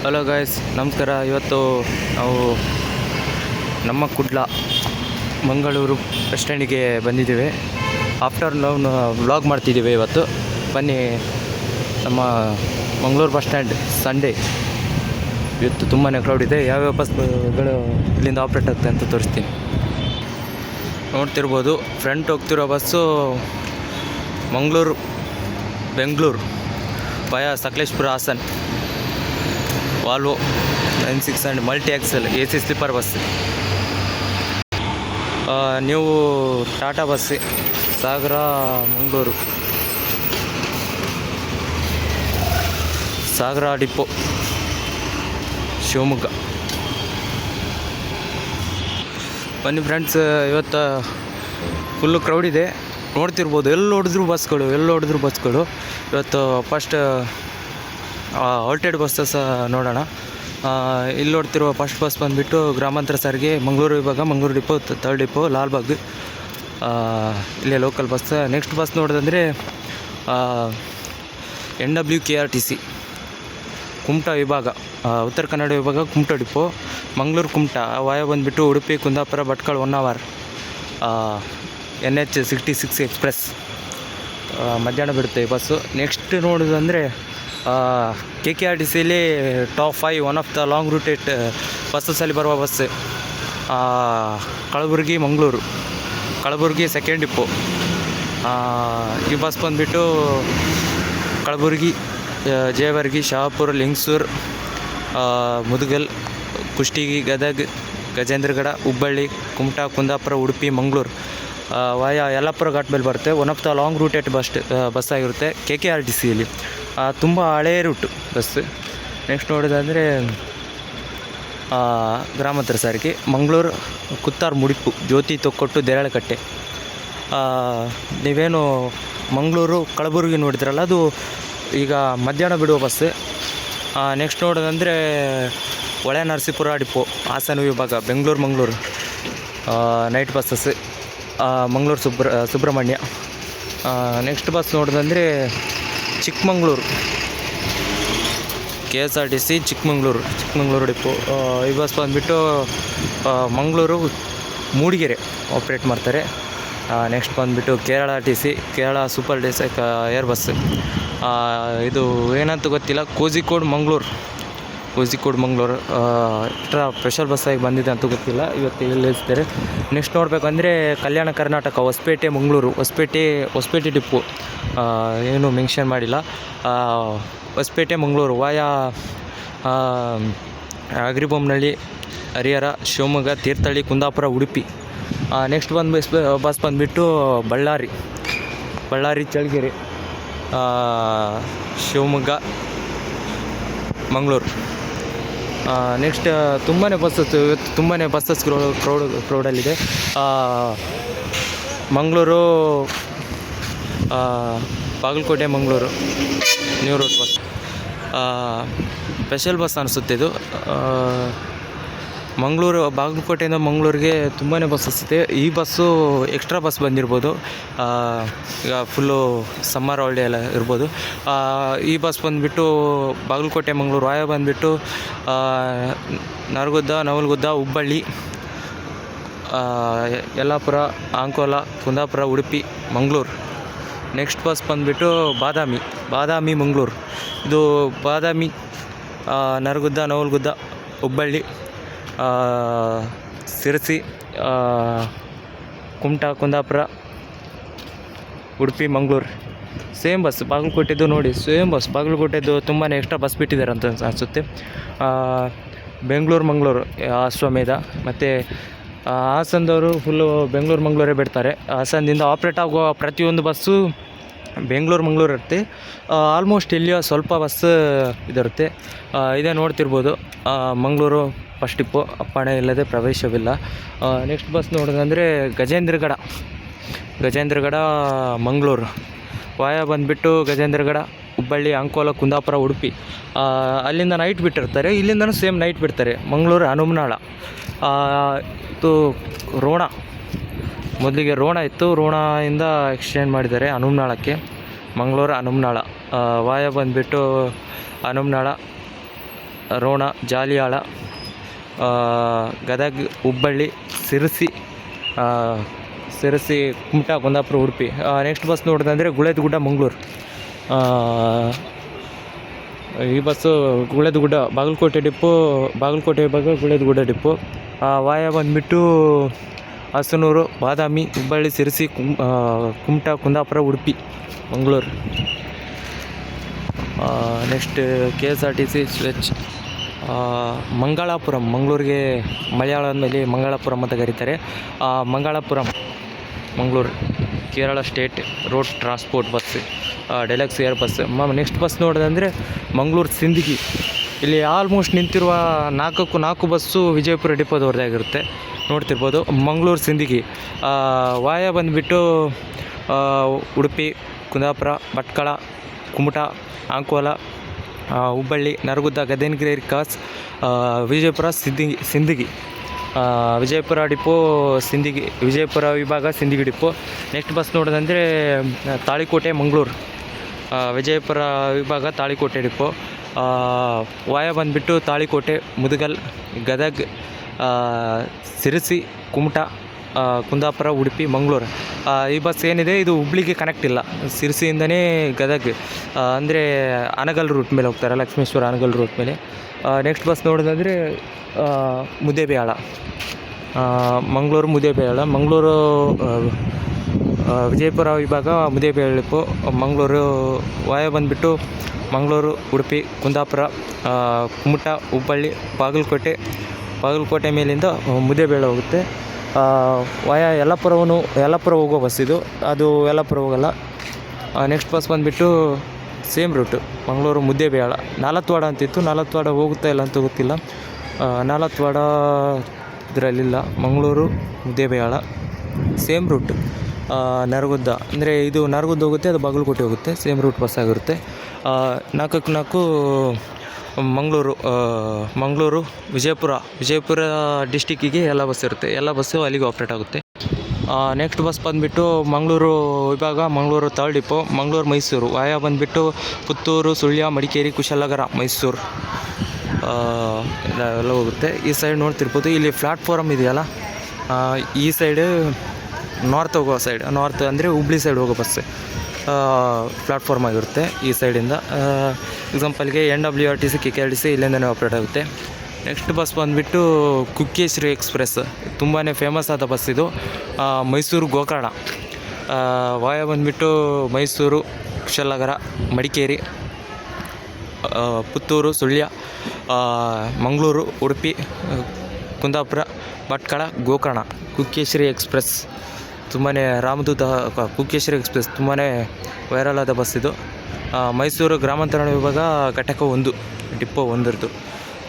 Hello guys, ನಮಸ್ಕಾರ. ಇವತ್ತು ನಾವು ನಮ್ಮ ಕುಡ್ಲ ಮಂಗಳೂರು ಬಸ್ ಸ್ಟ್ಯಾಂಡಿಗೆ ಬಂದಿದ್ದೇವೆ. ಆಫ್ಟರ್ನೂನ್ ವ್ಲಾಗ್ ಮಾಡ್ತಿದ್ದೀವಿ ಇವತ್ತು. ಬನ್ನಿ, ನಮ್ಮ ಮಂಗಳೂರು ಬಸ್ ಸ್ಟ್ಯಾಂಡ್ ಸಂಡೇ ಇವತ್ತು ತುಂಬಾ ಕ್ರೌಡ್ ಇದೆ. ಯಾವ್ಯಾವ ಬಸ್ಗಳು ಇಲ್ಲಿಂದ ಆಪ್ರೇಟ್ ಆಗ್ತದೆ ಅಂತ ತೋರಿಸ್ತೀನಿ. ನೋಡ್ತಿರ್ಬೋದು, ಫ್ರಂಟ್ ಹೋಗ್ತಿರೋ bus Mangaluru Bengaluru via Sakleshpur Hassan Volvo 9600 multi axle AC sleeper bus. ನೀವು ಟಾಟಾ ಬಸ್ ಸಾಗರ ಮಂಗಳೂರು ಸಾಗರ ಡಿಪೋ ಶಿವಮೊಗ್ಗ. ಬನ್ನಿ ಫ್ರೆಂಡ್ಸ್, ಇವತ್ತು ಫುಲ್ಲು ಕ್ರೌಡ್ ಇದೆ. ನೋಡ್ತಿರ್ಬೋದು, ಎಲ್ಲಿ ನೋಡಿದ್ರು ಬಸ್ಗಳು. ಇವತ್ತು ಫಸ್ಟ್ ಔಟೆಡ್ ಬಸ್ಸಸ್ ನೋಡೋಣ. ಇಲ್ಲಿ ನೋಡ್ತಿರುವ ಫಸ್ಟ್ ಬಸ್ ಬಂದುಬಿಟ್ಟು ಗ್ರಾಮಾಂತರ ಸಾರಿಗೆ ಮಂಗಳೂರು ವಿಭಾಗ, Mangaluru depot, third depot Lalbagh, ಇಲ್ಲೇ ಲೋಕಲ್ ಬಸ್. ನೆಕ್ಸ್ಟ್ ಬಸ್ ನೋಡೋದಂದರೆ NWKRTC ಕುಮಟಾ ವಿಭಾಗ, ಉತ್ತರ ಕನ್ನಡ ವಿಭಾಗ, ಕುಮಟಾ ಡಿಪೋ, ಮಂಗಳೂರು ಕುಮಟಾ ವಾಯ ಬಂದುಬಿಟ್ಟು Udupi Kundapura Bhatkal 1 hour, NH 66 express ಮಧ್ಯಾಹ್ನ ಬಿಡುತ್ತೆ ಈ ಬಸ್ಸು. ನೆಕ್ಸ್ಟ್ ನೋಡೋದಂದರೆ KKRTCಯಲ್ಲಿ top 5 one of the long routed ಬಸ್ಸಲ್ಲಿ ಬರುವ bus Kalaburagi Mangaluru, Kalaburagi second depot. ಈ ಬಸ್ ಬಂದುಬಿಟ್ಟು ಕಲಬುರಗಿ, ಜೇವರ್ಗಿ, ಶಹಾಪುರ, ಲಿಂಗಸೂರು, ಮುದಗಲ್, ಕುಷ್ಟಗಿ, ಗದಗ, ಗಜೇಂದ್ರಗಡ, ಹುಬ್ಬಳ್ಳಿ, ಕುಮಟಾ, ಕುಂದಾಪುರ, ಉಡುಪಿ, ಮಂಗಳೂರು ವಾಯ ಯಲ್ಲಾಪುರ ಘಾಟ್ ಮೇಲೆ ಬರುತ್ತೆ. One of the long rooted bus ಆಗಿರುತ್ತೆ KKRTCಯಲ್ಲಿ. ತುಂಬ ಹಳೇ ರೂಟು ಬಸ್ಸು. ನೆಕ್ಸ್ಟ್ ನೋಡೋದಂದರೆ ಗ್ರಾಮಾಂತರ ಸಾರಿಗೆ ಮಂಗಳೂರು ಕುತ್ತಾರ್ ಮುಡಿಪು, ಜ್ಯೋತಿ ತೊಕ್ಕೊಟ್ಟು, ದೇರಳಕಟ್ಟೆ. ನೀವೇನು ಮಂಗಳೂರು ಕಲಬುರಗಿ ನೋಡಿದ್ರಲ್ಲ, ಅದು ಈಗ ಮಧ್ಯಾಹ್ನ ಬಿಡುವ bus. Next ನೋಡೋದಂದರೆ Hole Narasipura depot, Hassan ವಿಭಾಗ, Mangaluru night buses, Mangaluru Subrahmanya. Next bus ನೋಡೋದಂದರೆ ಚಿಕ್ಕಮಂಗ್ಳೂರು KSRTC ಚಿಕ್ಕಮಂಗ್ಳೂರು ಡಿಪೋ. ಈ ಬಸ್ ಬಂದುಬಿಟ್ಟು ಮಂಗಳೂರು ಮೂಡಿಗೆರೆ ಆಪ್ರೇಟ್ ಮಾಡ್ತಾರೆ. ನೆಕ್ಸ್ಟ್ ಬಂದುಬಿಟ್ಟು KRTC, Kerala super deluxe air bus. ಇದು ಏನಂತ ಗೊತ್ತಿಲ್ಲ, ಕೋಝಿಕೋಡ್ ಮಂಗಳೂರು ಸ್ಪೆಷಲ್ ಬಸ್ಸಾಗಿ ಬಂದಿದೆ ಅಂತ ಗೊತ್ತಿಲ್ಲ, ಇವತ್ತು ಇಲ್ಲಿ ನಿಲ್ಲಿಸ್ತಾರೆ. ನೆಕ್ಸ್ಟ್ ನೋಡಬೇಕಂದ್ರೆ ಕಲ್ಯಾಣ ಕರ್ನಾಟಕ ಹೊಸಪೇಟೆ ಮಂಗಳೂರು, ಹೊಸಪೇಟೆ ಡಿಪೋ ಏನು ಮೆನ್ಷನ್ ಮಾಡಿಲ್ಲ. Hosapete Mangaluru via Hagaribommanahalli, Harihara, Shivamogga, Thirthahalli, Kundapura, Udupi. Next bus ಬಂದುಬಿಟ್ಟು ಬಳ್ಳಾರಿ ಚಳ್ಳಕೆರೆ, ಶಿವಮೊಗ್ಗ, ಮಂಗಳೂರು. ನೆಕ್ಸ್ಟ್ ತುಂಬಾ ಬಸ್ಸಸ್ ಕ್ರೌಡಲ್ಲಿದೆ. Mangaluru Bagalkot Mangaluru new route bus, special bus ಅನಿಸುತ್ತೆ ಇದು. ಬಾಗಲಕೋಟೆಯಿಂದ ಮಂಗಳೂರಿಗೆ ತುಂಬಾ ಬಸ್ಸಸ್ ಇದೆ. ಈ ಬಸ್ಸು ಎಕ್ಸ್ಟ್ರಾ ಬಸ್ ಬಂದಿರ್ಬೋದು, ಈಗ ಫುಲ್ಲು ಸಮ್ಮರ್ ಹಾಲಿಡೇ ಎಲ್ಲ ಇರ್ಬೋದು. ಈ ಬಸ್ ಬಂದುಬಿಟ್ಟು ಬಾಗಲಕೋಟೆ ಮಂಗಳೂರು ವಾಯ ಬಂದುಬಿಟ್ಟು ನರಗುದ್ದ, ನವಲಗುದ್ದ, ಹುಬ್ಬಳ್ಳಿ, ಯಲ್ಲಾಪುರ, ಅಂಕೋಲ, ಕುಂದಾಪುರ, ಉಡುಪಿ, ಮಂಗಳೂರು. ನೆಕ್ಸ್ಟ್ ಬಸ್ ಬಂದುಬಿಟ್ಟು ಬಾದಾಮಿ ಮಂಗಳೂರು. ಇದು ಬಾದಾಮಿ, ನರಗುದ್ದ, ನವಲಗುದ್ದ, ಹುಬ್ಬಳ್ಳಿ, ಸಿರಸಿ, ಕುಮಟಾ, ಕುಂದಾಪುರ, ಉಡುಪಿ, ಮಂಗಳೂರು. ಸೇಮ್ ಬಸ್ ಬಾಗಲಕೋಟೆದು ನೋಡಿ, ಸೇಮ್ ಬಸ್ ಬಾಗಲಕೋಟೆದು ತುಂಬಾ ಎಕ್ಸ್ಟ್ರಾ ಬಸ್ ಬಿಟ್ಟಿದ್ದಾರೆ ಅಂತ ಅನಿಸುತ್ತೆ. ಮಂಗಳೂರು ಅಶ್ವಮೇಧ. ಮತ್ತು ಹಾಸನದವರು ಫುಲ್ಲು ಮಂಗಳೂರೇ ಬಿಡ್ತಾರೆ. ಹಾಸನದಿಂದ ಆಪ್ರೇಟ್ ಆಗುವ ಪ್ರತಿಯೊಂದು ಬಸ್ಸು ಮಂಗಳೂರು ಇರುತ್ತೆ. ಆಲ್ಮೋಸ್ಟ್ ಇಲ್ಲಿಯ ಸ್ವಲ್ಪ ಬಸ್ ಇದಿರುತ್ತೆ. ಇದೇ ನೋಡ್ತಿರ್ಬೋದು, ಮಂಗಳೂರು ಫಸ್ಟ್ ಡಿಪೋ, ಅಪ್ಪಣೆ ಇಲ್ಲದೆ ಪ್ರವೇಶವಿಲ್ಲ. ನೆಕ್ಸ್ಟ್ ಬಸ್ ನೋಡೋದಂದರೆ ಗಜೇಂದ್ರಗಡ ಮಂಗಳೂರು ವಾಯ ಬಂದುಬಿಟ್ಟು ಗಜೇಂದ್ರಗಡ, ಹುಬ್ಬಳ್ಳಿ, ಅಂಕೋಲ, ಕುಂದಾಪುರ, ಉಡುಪಿ. ಅಲ್ಲಿಂದ ನೈಟ್ ಬಿಟ್ಟಿರ್ತಾರೆ, ಇಲ್ಲಿಂದನೂ ಸೇಮ್ ನೈಟ್ ಬಿಡ್ತಾರೆ. ಮಂಗಳೂರು ಹನುಮನಾಳ ಇದು ರೋಣ, ಮೊದಲಿಗೆ ರೋಣ ಇತ್ತು, ರೋಣದಿಂದ ಎಕ್ಸ್ಚೇಂಜ್ ಮಾಡಿದ್ದಾರೆ ಹನುಮನಾಳಕ್ಕೆ. ಮಂಗಳೂರು ಹನುಮನಾಳ ವಾಯ ಬಂದುಬಿಟ್ಟು ಹನುಮನಾಳ, ರೋಣ, ಜಾಲಿಯಾಳ, ಗದಗ, ಹುಬ್ಬಳ್ಳಿ, ಸಿರಸಿ, ಕುಮಟಾ, ಕುಂದಾಪುರ, ಉಡುಪಿ. ನೆಕ್ಸ್ಟ್ ಬಸ್ ನೋಡೋದಂದರೆ ಗುಳೇದಗುಡ್ಡ, ಮಂಗಳೂರು. ಈ ಬಸ್ಸು ಗುಳೇದಗುಡ್ಡ ಬಾಗಲಕೋಟೆ ಡಿಪ್ಪು, ಬಾಗಲಕೋಟೆ ವಿಭಾಗ ಗುಳೇದಗುಡ್ಡ ಡಿಪ್ಪು. ವಾಯ ಬಂದುಬಿಟ್ಟು ಹಸನೂರು, ಬಾದಾಮಿ, ಹುಬ್ಬಳ್ಳಿ, ಸಿರಸಿ, ಕುಮಟಾ, ಕುಂದಾಪುರ, ಉಡುಪಿ, ಮಂಗಳೂರು. ನೆಕ್ಸ್ಟ್ KSRTC ಸ್ವಿಚ್ ಮಂಗಳಾಪುರಂ, ಮಂಗಳೂರಿಗೆ ಮಲಯಾಳದ ಮೇಲೆ ಮಂಗಳಾಪುರಂ ಅಂತ ಕರೀತಾರೆ. Mangalapuram, Mangaluru, Kerala state road transport bus, deluxe air bus. Next bus ನೋಡೋದಂದರೆ ಮಂಗಳೂರು ಸಿಂದಗಿ. ಇಲ್ಲಿ ಆಲ್ಮೋಸ್ಟ್ ನಿಂತಿರುವ 4 ಬಸ್ಸು ವಿಜಯಪುರ ಡಿಪೋದವ್ರದ್ದಾಗಿರುತ್ತೆ, ನೋಡ್ತಿರ್ಬೋದು. ಮಂಗಳೂರು ಸಿಂದಗಿ. ವಾಯ ಬಂದುಬಿಟ್ಟು ಉಡುಪಿ, ಕುಂದಾಪುರ, ಭಟ್ಕಳ, ಕುಮಟಾ, ಅಂಕೋಲ, ಹುಬ್ಬಳ್ಳಿ, ನರಗುಂದ, ಗದಗಿರಿ, ಕಾಸ್, ವಿಜಯಪುರ, ಸಿಂದಗಿ. ವಿಜಯಪುರ ಡಿಪೋ ಸಿಂದಗಿ, ವಿಜಯಪುರ ವಿಭಾಗ ಸಿಂದಗಿ ಡಿಪೋ. ನೆಕ್ಸ್ಟ್ ಬಸ್ ನೋಡೋದಂದರೆ ತಾಳಿಕೋಟೆ, ಮಂಗಳೂರು, ವಿಜಯಪುರ ವಿಭಾಗ ತಾಳಿಕೋಟೆ ಡಿಪೋ. ವಾಯ ಬಂದುಬಿಟ್ಟು ತಾಳಿಕೋಟೆ, ಮುದಗಲ್, ಗದಗ, ಸಿರಸಿ, ಕುಮಟಾ, ಕುಂದಾಪುರ, ಉಡುಪಿ, ಮಂಗಳೂರು. ಈ ಬಸ್ ಏನಿದೆ ಇದು ಹುಬ್ಳಿಗೆ ಕನೆಕ್ಟ್ ಇಲ್ಲ, ಸಿರಸಿಯಿಂದನೇ ಗದಗ ಅಂದರೆ ಆನಗಲ್ ರೂಟ್ ಮೇಲೆ ಹೋಗ್ತಾರೆ, ಲಕ್ಷ್ಮೇಶ್ವರ ಆನಗಲ್ ರೂಟ್ ಮೇಲೆ. ನೆಕ್ಸ್ಟ್ ಬಸ್ ನೋಡೋದಂದರೆ ಮುದ್ದೇಬೇಳ, ಮಂಗಳೂರು ಮುದ್ದೇಬೇಳ, ಮಂಗಳೂರು ವಿಜಯಪುರ ವಿಭಾಗ ಮುದ್ದೇಬೇಳ ಡಿಪೋ. ಮಂಗಳೂರು ವಾಯ ಬಂದುಬಿಟ್ಟು ಮಂಗಳೂರು, ಉಡುಪಿ, ಕುಂದಾಪುರ, ಕುಮಟಾ, ಹುಬ್ಬಳ್ಳಿ, ಬಾಗಲಕೋಟೆ ಮೇಲಿಂದ ಮುದ್ದೇಬೇಳ ಹೋಗುತ್ತೆ. ವಾಯ ಯಲ್ಲಾಪುರ ಹೋಗೋ ಬಸ್ ಇದು, ಅದು ಯಲ್ಲಾಪುರ ಹೋಗಲ್ಲ. ನೆಕ್ಸ್ಟ್ ಬಸ್ ಬಂದುಬಿಟ್ಟು ಸೇಮ್ ರೂಟು, ಮಂಗಳೂರು ಮುದ್ದೇಬೇಳ. ನಾಲತ್ವಾಡ ಅಂತಿತ್ತು, ನಾಲತ್ವಾಡ ಹೋಗುತ್ತಾ ಇಲ್ಲ ಅಂತ ಗೊತ್ತಿಲ್ಲ. ನಾಲತ್ವಾಡ ಇದರಲ್ಲಿಲ್ಲ, ಮಂಗಳೂರು ಮುದ್ದೇಬೇಳ ಸೇಮ್ ರೂಟ್. ನರಗುಂದ ಅಂದರೆ ಇದು ನರಗುಂದ ಹೋಗುತ್ತೆ, ಅದು ಬಾಗಲಕೋಟೆ ಹೋಗುತ್ತೆ, ಸೇಮ್ ರೂಟ್ ಬಸ್ ಆಗಿರುತ್ತೆ. 4 ಮಂಗಳೂರು ವಿಜಯಪುರ ಡಿಸ್ಟಿಕ್ಕಿಗೆ ಎಲ್ಲ ಬಸ್ ಇರುತ್ತೆ, ಎಲ್ಲ ಬಸ್ಸು ಅಲ್ಲಿಗೆ ಆಪ್ರೇಟ್ ಆಗುತ್ತೆ. ನೆಕ್ಸ್ಟ್ ಬಸ್ ಬಂದುಬಿಟ್ಟು ಮಂಗಳೂರು ವಿಭಾಗ, ಮಂಗಳೂರು ಥರ್ಡ್ ಡಿಪೋ. ಮಂಗಳೂರು ಮೈಸೂರು ವಾಯ ಬಂದುಬಿಟ್ಟು ಪುತ್ತೂರು, ಸುಳ್ಯ, ಮಡಿಕೇರಿ, ಕುಶಾಲನಗರ, ಮೈಸೂರು ಎಲ್ಲ ಹೋಗುತ್ತೆ. ಈ ಸೈಡ್ ನೋಡ್ತಿರ್ಬೋದು, ಇಲ್ಲಿ ಪ್ಲಾಟ್ಫಾರಮ್ ಇದೆಯಲ್ಲ, ಈ ಸೈಡ್ ನಾರ್ತ್ ಹೋಗೋ ಸೈಡ್, ನಾರ್ತ್ ಅಂದರೆ ಹುಬ್ಳಿ ಸೈಡ್ ಹೋಗೋ ಬಸ್ ಪ್ಲಾಟ್ಫಾರ್ಮ್ ಆಗಿರುತ್ತೆ ಈ ಸೈಡಿಂದ. ಎಕ್ಸಾಂಪಲ್ಗೆ NWRTC, KKRTC ಇಲ್ಲಿಂದನೇ ಆಪ್ರೇಟ್ ಆಗುತ್ತೆ. ನೆಕ್ಸ್ಟ್ ಬಸ್ ಬಂದುಬಿಟ್ಟು ಕುಕ್ಕೇಶ್ವರಿ ಎಕ್ಸ್ಪ್ರೆಸ್, ತುಂಬಾ ಫೇಮಸ್ ಆದ ಬಸ್ ಇದು. ಮೈಸೂರು ಗೋಕರ್ಣ, ವಾಯ ಬಂದುಬಿಟ್ಟು ಮೈಸೂರು, ಕುಶಾಲನಗರ, ಮಡಿಕೇರಿ, ಪುತ್ತೂರು, ಸುಳ್ಯ, ಮಂಗಳೂರು, ಉಡುಪಿ, ಕುಂದಾಪುರ, ಭಟ್ಕಳ, ಗೋಕರ್ಣ. ಕುಕ್ಕೇಶ್ವರಿ ಎಕ್ಸ್ಪ್ರೆಸ್ ತುಂಬಾ ರಾಮದೂತ ಕುಕ್ಕೇಶ್ವರಿ ಎಕ್ಸ್ಪ್ರೆಸ್ ತುಂಬಾ ವೈರಲ್ ಆದ ಬಸ್ ಇದು. ಮೈಸೂರು ಗ್ರಾಮಾಂತರ ವಿಭಾಗ ಘಟಕ 1 ಡಿಪೋ 1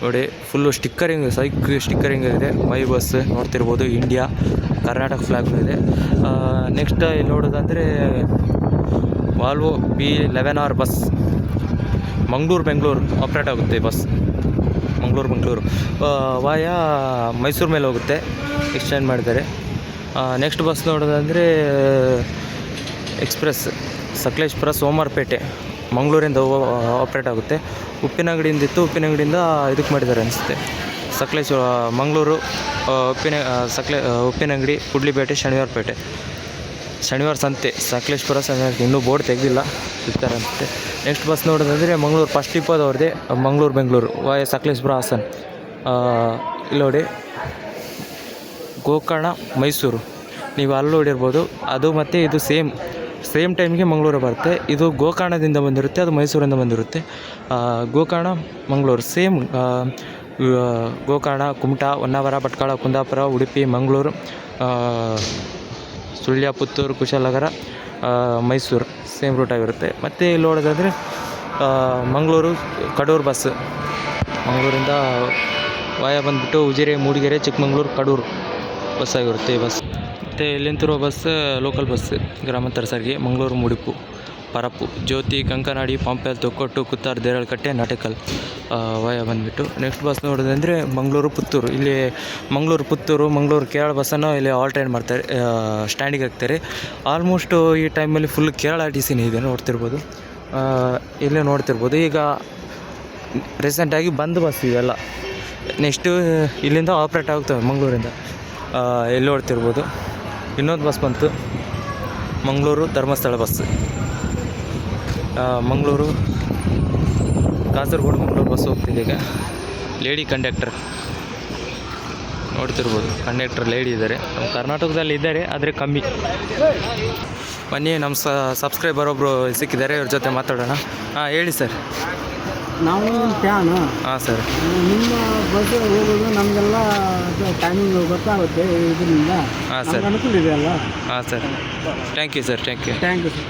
ನೋಡಿ, ಫುಲ್ಲು ಸ್ಟಿಕ್ಕರಿಂಗ್ ಇದೆ. ಮೈ ಬಸ್ ನೋಡ್ತಿರ್ಬೋದು, ಇಂಡಿಯಾ ಕರ್ನಾಟಕ ಫ್ಲಾಗ್ ಇದೆ. ನೆಕ್ಸ್ಟ್ ಇಲ್ಲಿ ನೋಡೋದಂದರೆ Volvo B11R bus, Bengaluru operate ಆಗುತ್ತೆ ಬಸ್. ಮಂಗಳೂರು ವಾಯ ಮೈಸೂರು ಮೇಲೆ ಹೋಗುತ್ತೆ, ಎಕ್ಸ್ಚೇಂಜ್ ಮಾಡಿದ್ದಾರೆ. ನೆಕ್ಸ್ಟ್ ಬಸ್ ನೋಡೋದಂದರೆ ಎಕ್ಸ್ಪ್ರೆಸ್ ಸಕಲೇಶ್ಪುರ, ಸೋಮವಾರಪೇಟೆ, ಮಂಗಳೂರಿಂದ ಆಪ್ರೇಟ್ ಆಗುತ್ತೆ. ಉಪ್ಪಿನಂಗಡಿಯಿಂದ ಇದಕ್ಕೆ ಮಾಡಿದ್ದಾರೆ ಅನಿಸುತ್ತೆ, ಸಕಲೇಶ್ವರ, ಮಂಗಳೂರು, ಉಪ್ಪಿನಂಗಡಿ, ಕುಡ್ಲಿಪೇಟೆ, ಶನಿವಾರ ಸಂತೆ, ಸಕಲೇಶ್ಪುರ, ಇನ್ನೂ ಬೋರ್ಡ್ ತೆಗೆದಿಲ್ಲ, ಸಿಗ್ತಾರೆ ಅನಿಸುತ್ತೆ. ನೆಕ್ಸ್ಟ್ ಬಸ್ ನೋಡೋದಂದರೆ ಮಂಗಳೂರು ಫಸ್ಟ್ ಡಿಪೋದವ್ರದ್ದೇ, ಬೆಂಗಳೂರು ವಾಯ ಸಕಲೇಶ್ಪುರ, ಹಾಸನ್. ಇಲ್ಲಿ ನೋಡಿ, ಗೋಕರ್ಣ ಮೈಸೂರು ನೀವು ಅಲ್ಲಿ ನೋಡಿರ್ಬೋದು, ಅದು ಮತ್ತು ಇದು ಸೇಮ್ ಟೈಮ್ಗೆ ಮಂಗಳೂರು ಬರುತ್ತೆ. ಇದು ಗೋಕರ್ಣದಿಂದ ಬಂದಿರುತ್ತೆ, ಅದು ಮೈಸೂರಿಂದ ಬಂದಿರುತ್ತೆ. Gokarna Mangaluru same. Gokarna, Kumta, Honnavar, Bhatkal, Kundapur, Udupi, Mangaluru, Sullia, Puttur, Kushalnagar, Mysuru same route ಆಗಿರುತ್ತೆ. ಮತ್ತು ಇಲ್ಲಿ ನೋಡೋದಾದರೆ ಮಂಗಳೂರು ಕಡೂರು ಬಸ್, ಮಂಗಳೂರಿಂದ ವಾಯ ಬಂದುಬಿಟ್ಟು ಉಜಿರೆ, ಮೂಡಿಗೆರೆ, ಚಿಕ್ಕಮಂಗ್ಳೂರು, ಕಡೂರು ಬಸ್ ಆಗಿರುತ್ತೆ ಈ ಬಸ್. ಮತ್ತು ಇಲ್ಲಿಂತಿರೋ ಬಸ್ ಲೋಕಲ್ ಬಸ್, ಗ್ರಾಮಾಂತರ ಸಾರಿಗೆ, ಮಂಗಳೂರು, ಮುಡಿಪು, ಪರಪ್ಪು, ಜ್ಯೋತಿ, ಕಂಕನಾಡಿ, ಪಂಪೆಲ್, ತೊಕ್ಕೊಟ್ಟು, ಕುತ್ತಾರ್, ದೇರಳಕಟ್ಟೆ, ನಾಟಕಲ್ ವಾಯ ಬಂದುಬಿಟ್ಟು. ನೆಕ್ಸ್ಟ್ ಬಸ್ ನೋಡೋದಂದರೆ ಮಂಗಳೂರು ಪುತ್ತೂರು. ಇಲ್ಲಿ ಮಂಗಳೂರು ಕೇರಳ ಬಸ್ಸನ್ನು ಇಲ್ಲಿ ಆಲ್ಟರ್ನೇಟ್ ಮಾಡ್ತಾರೆ, ಸ್ಟ್ಯಾಂಡಿಗೆ ಹಾಕ್ತಾರೆ. ಆಲ್ಮೋಸ್ಟು ಈ ಟೈಮಲ್ಲಿ ಫುಲ್ ಕೇರಳ TCನೇ ಇದೆ, ನೋಡ್ತಿರ್ಬೋದು, ಇಲ್ಲೇ ನೋಡ್ತಿರ್ಬೋದು. ಈಗ ರೀಸೆಂಟಾಗಿ ಬಂದು ಬಸ್ ಇವೆಲ್ಲ. ನೆಕ್ಸ್ಟು ಇಲ್ಲಿಂದ ಆಪ್ರೇಟ್ ಆಗ್ತವೆ ಮಂಗಳೂರಿಂದ. ಎಲ್ಲಿ ನೋಡ್ತಿರ್ಬೋದು ಇನ್ನೊಂದು ಬಸ್ ಬಂತು, ಮಂಗಳೂರು ಧರ್ಮಸ್ಥಳ ಬಸ್. ಮಂಗಳೂರು ಕಾಸರಗೋಡು ಮಂಗಳೂರು ಬಸ್ ಹೋಗ್ತಿದೆ ಈಗ. ಲೇಡಿ ಕಂಡಕ್ಟರ್ ನೋಡ್ತಿರ್ಬೋದು, ಕಂಡಕ್ಟರ್ ಲೇಡಿ ಇದ್ದಾರೆ. ನಮ್ಮ ಕರ್ನಾಟಕದಲ್ಲಿ ಇದ್ದಾರೆ, ಆದರೆ ಕಮ್ಮಿ. ಬನ್ನಿ, ನಮ್ಮ ಸಬ್ಸ್ಕ್ರೈಬರ್ ಒಬ್ಬರು ಸಿಕ್ಕಿದ್ದಾರೆ, ಇವ್ರ ಜೊತೆ ಮಾತಾಡೋಣ. ಹೇಳಿ ಸರ್. ನಾವು ಫ್ಯಾನು. ಸರ್. ನಿಮ್ಮ ಬಸ್ ಹೋಗೋದು ನಮಗೆಲ್ಲ ಟೈಮಿಂಗ್ ಗೊತ್ತಾಗುತ್ತೆ ಇದರಿಂದ. ಸರ್. ಅನುಕೂಲ ಇದೆ ಅಲ್ಲ. Sir. Thank you sir. Thank you sir.